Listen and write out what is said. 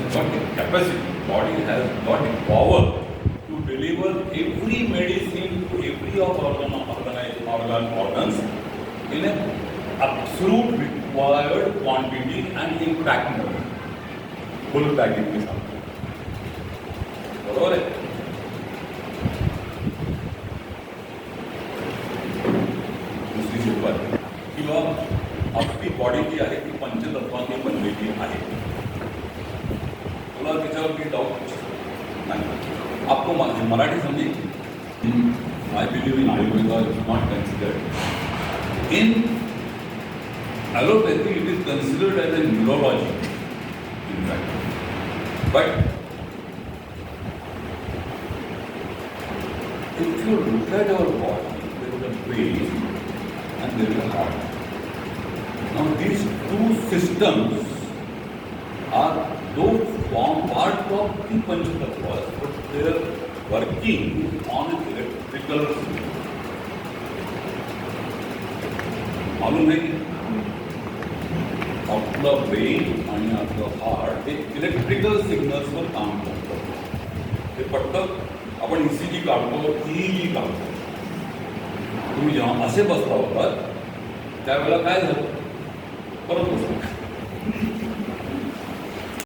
has got the capacity, body has got the power to deliver every medicine to every of organs in an absolute required quantity and in pack mode. Full packet मी सांगतो, बरोबर आहे. दुसरी सुरुवात किंवा आपली body जी आहे ती पंचतत्वांनी बनलेली आहे. तुला त्याच्यावरती डाऊट नाही. आपको मराठी समजेल. आय believe in Ayurveda is not considered in allopathy. It is considered as a neurology in fact. But if you look at our body, there is a brain and there is a heart. Now these two systems are those form part of the Panchatattva, but they are working on an electrical system. मालूम है आपलं brain आणि आपलं heart हे electrical सिग्नल्सवर काम करतं. ते पटतं. आपण ECG काढतो, EEG काढतो. तुम्ही जेव्हा असे बसला होता त्यावेळेला काय झालं? परत बसलो.